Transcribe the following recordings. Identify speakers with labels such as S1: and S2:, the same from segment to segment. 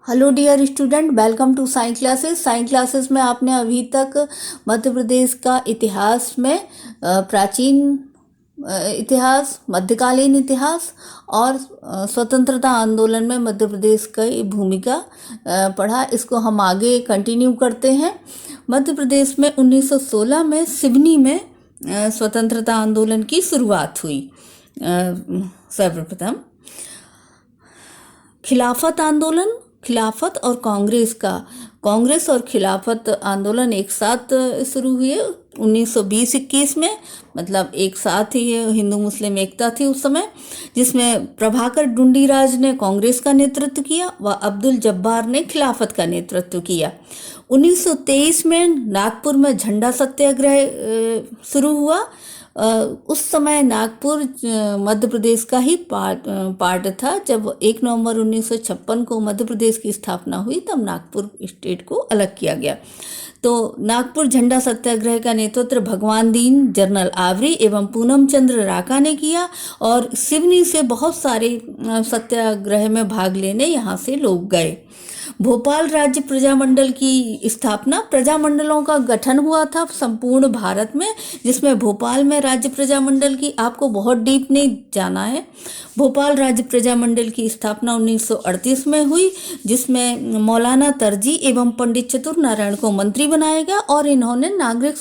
S1: Hello dear student, welcome to science classes. Science classes में आपने अभी तक मध्य प्रदेश का इतिहास में प्राचीन इतिहास, मध्यकालीन इतिहास और स्वतंत्रता आंदोलन में मध्य प्रदेश की भूमिका पढ़ा। इसको हम आगे कंटिन्यू करते हैं। मध्य प्रदेश में 1916 में सिवनी में स्वतंत्रता आंदोलन की शुरुआत हुई। सर्वप्रथम खिलाफत आंदोलन, खिलाफत और कांग्रेस और खिलाफत आंदोलन एक साथ शुरू हुए 1920-21 में। मतलब एक साथ ही हिंदू मुस्लिम एकता थी उस समय, जिसमें प्रभाकर डुंडीराज ने कांग्रेस का नेतृत्व किया व अब्दुल जब्बार ने खिलाफत का नेतृत्व किया। 1923 में नागपुर में झंडा सत्याग्रह शुरू हुआ। उस समय नागपुर मध्य प्रदेश का ही पार्ट था। जब 1 नवंबर 1956 को मध्य प्रदेश की स्थापना हुई, तब नागपुर स्टेट को अलग किया गया। तो नागपुर झंडा सत्याग्रह का नेतृत्व भगवान दीन, जनरल आवरी एवं पूनम चंद्र राका ने किया और सिवनी से बहुत सारे सत्याग्रह में भाग लेने यहाँ से लोग गए। भोपाल राज्य प्रजामंडल की स्थापना, प्रजामंडलों का गठन हुआ था संपूर्ण भारत में, जिसमें भोपाल में राज्य प्रजामंडल की, आपको बहुत डीप नहीं जाना है, भोपाल राज्य प्रजामंडल की स्थापना 1938 में हुई, जिसमें मौलाना तरजी एवं पंडित चतुर नारायण को मंत्री बनाया गया और इन्होंने नागरिक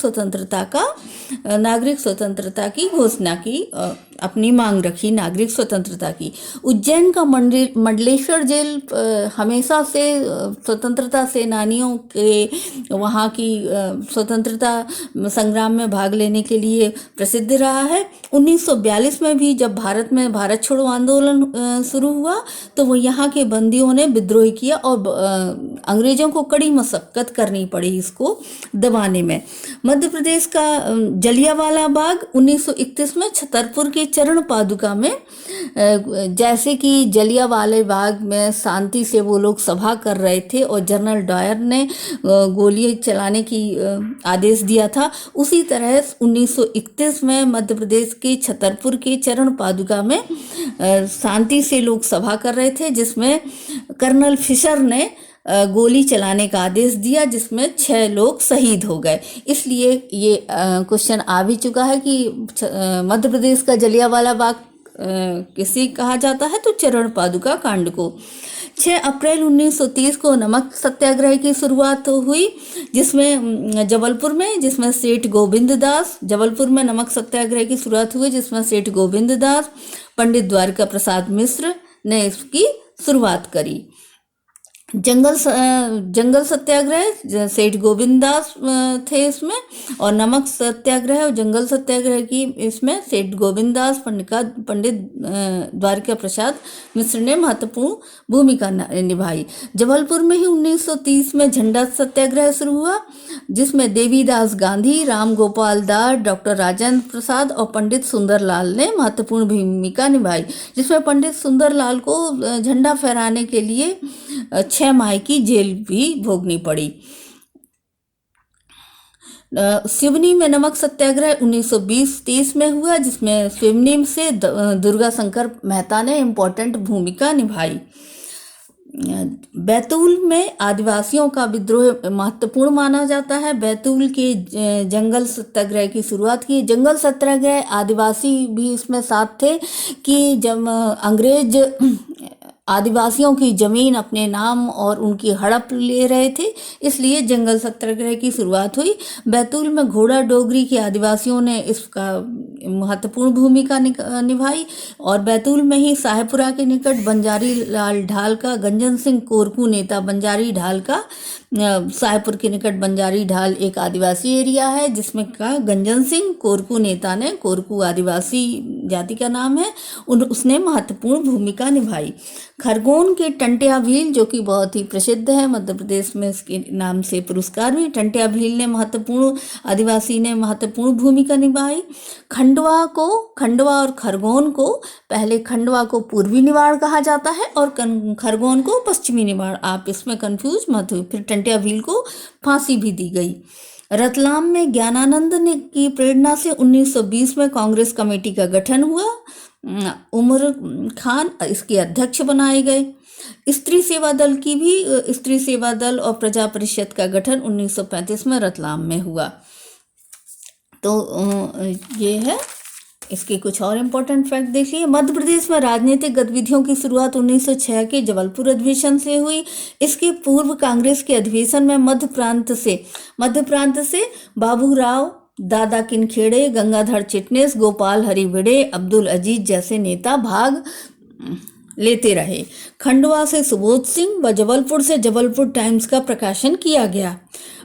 S1: स्वतंत्रता की घोषणा की, अपनी मांग रखी नागरिक स्वतंत्रता की। उज्जैन का मंडलेश्वर जेल हमेशा से स्वतंत्रता सेनानियों के वहाँ की स्वतंत्रता संग्राम में भाग लेने के लिए प्रसिद्ध रहा है। 1942 में भी जब भारत में भारत छोड़ो आंदोलन शुरू हुआ, तो वो यहाँ के बंदियों ने विद्रोह किया और अंग्रेजों को कड़ी मशक्कत करनी पड़ी इसको दबाने में। मध्य प्रदेश का जलियांवाला बाग 1931 में छतरपुर के चरण पादुका में, जैसे कि जलियांवाला बाग में शांति से वो लोग सभा कर रहे थे और जनरल डायर ने गोली चलाने की आदेश दिया था, उसी तरह 1931 में मध्य प्रदेश के छतरपुर के चरण पादुका में शांति से लोग सभा कर रहे थे, जिसमें कर्नल फिशर ने गोली चलाने का आदेश दिया, जिसमें 6 लोग शहीद हो गए। इसलिए ये क्वेश्चन आ भी चुका है कि मध्य प्रदेश का जलियांवाला बाग किसे कहा जाता है, तो चरण पादुका कांड को। 6 अप्रैल 1930 को नमक सत्याग्रह की शुरुआत हुई, जिसमें जबलपुर में सेठ गोविंद दास, जबलपुर में नमक सत्याग्रह की शुरुआत हुई, जिसमें सेठ गोविंद दास, पंडित द्वारका प्रसाद मिश्र ने इसकी शुरुआत करी। जंगल सत्याग्रह सेठ गोविंद दास थे इसमें, और नमक सत्याग्रह और जंगल सत्याग्रह की इसमें सेठ गोविंद दास, पंडित द्वारका प्रसाद मिश्र ने महत्वपूर्ण भूमिका निभाई। जबलपुर में ही 1930 में झंडा सत्याग्रह शुरू हुआ, जिसमें देवीदास गांधी, राम गोपाल दास, डॉक्टर राजेंद्र प्रसाद और पंडित सुंदरलाल ने महत्वपूर्ण भूमिका निभाई, जिसमें पंडित सुंदरलाल को झंडा फहराने के लिए 6 माह की जेल भी भोगनी पड़ी। सिवनी में नमक सत्याग्रह 1920-30 में हुआ, जिसमें सिवनी से दुर्गा शंकर मेहता ने इम्पोर्टेंट भूमिका निभाई। बैतूल में आदिवासियों का विद्रोह महत्वपूर्ण माना जाता है। बैतूल के जंगल सत्याग्रह की शुरुआत की। जंगल सत्याग्रह आदिवासी भी इसमें साथ थे कि जब अंग्रेज आदिवासियों की जमीन अपने नाम और उनकी हड़प ले रहे थे, इसलिए जंगल सत्याग्रह की शुरुआत हुई। बैतूल में घोड़ा डोगरी के आदिवासियों ने इसका महत्वपूर्ण भूमिका निभाई और बैतूल में ही साहेबपुरा के निकट बंजारी लाल ढाल का, गंजन सिंह कोरकू नेता बंजारी ढाल का, साहेबपुर के निकट बंजारी ढाल एक आदिवासी एरिया है, जिसमें का गंजन सिंह कोरकू नेता ने, कोरकू आदिवासी जाति का नाम है, उसने महत्वपूर्ण भूमिका निभाई। खरगोन के टंटिया भील, जो कि बहुत ही प्रसिद्ध है, मध्य प्रदेश में इसके नाम से पुरस्कार भी, टंटिया भील ने आदिवासी ने महत्वपूर्ण भूमिका निभाई। खंडवा और खरगोन को, पहले खंडवा को पूर्वी निवाड़ कहा जाता है और खरगोन को पश्चिमी निवाड़, आप इसमें कंफ्यूज मत हो। फिर टंटिया भील को फांसी भी दी गई। रतलाम में ज्ञानानंद ने की प्रेरणा से 1920 में कांग्रेस कमेटी का गठन हुआ। उमर खान इसके अध्यक्ष बनाए गए। स्त्री सेवा दल की भी स्त्री सेवा दल और प्रजा परिषद का गठन 1935 में रतलाम में हुआ। तो ये है, इसके कुछ और इम्पोर्टेंट फैक्ट देखिए। मध्य प्रदेश में राजनीतिक गतिविधियों की शुरुआत 1906 के जबलपुर अधिवेशन से हुई। इसके पूर्व कांग्रेस के अधिवेशन में मध्य प्रांत से बाबूराव, दादा किनखेड़े, गंगाधर चिटनेस, गोपाल हरि भिड़े, अब्दुल अजीज जैसे नेता भाग लेते रहे। खंडवा से सुबोध सिंह व जबलपुर से जबलपुर टाइम्स का प्रकाशन किया गया।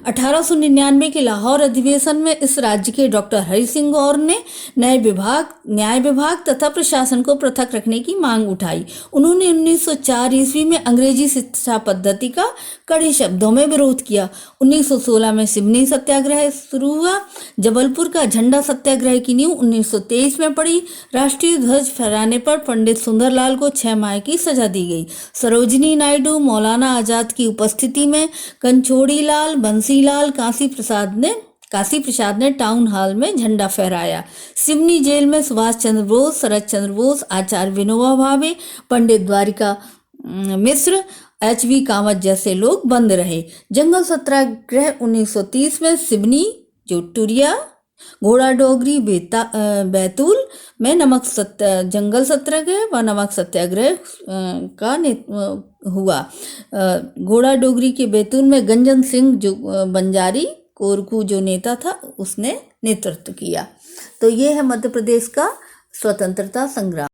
S1: 1899 के लाहौर अधिवेशन में इस राज्य के डॉक्टर हरि सिंह गौर ने न्याय विभाग तथा प्रशासन को पृथक रखने की मांग उठाई। उन्होंने 1904 ईस्वी में अंग्रेजी शिक्षा पद्धति का कड़े शब्दों में विरोध किया। 1916 में सिवनी सत्याग्रह शुरू हुआ। जबलपुर का झंडा सत्याग्रह की नींव 1923 में पड़ी। राष्ट्रीय ध्वज फहराने पर पंडित सुंदरलाल को 6 माह की सजा दी गई। सरोजिनी नायडू, मौलाना आजाद की उपस्थिति में कंचोड़ी लाल, बंसीलाल, काशी प्रसाद ने टाउन हॉल में झंडा फहराया। सिवनी जेल में सुभाष चंद्र बोस, शरद चंद्र बोस, आचार्य विनोबा भावे, पंडित द्वारिका मिश्र, HV कामत जैसे लोग बंद रहे। जंगल सत्याग्रह 1930 में सिवनी, जोटुरिया, घोड़ा डोगरी, बैतूल में जंगल सत्याग्रह व नमक सत्याग्रह का हुआ। घोड़ा डोगरी के बैतूल में गंजन सिंह जो बंजारी कोरकू जो नेता था उसने नेतृत्व किया। तो ये है मध्य प्रदेश का स्वतंत्रता संग्राम।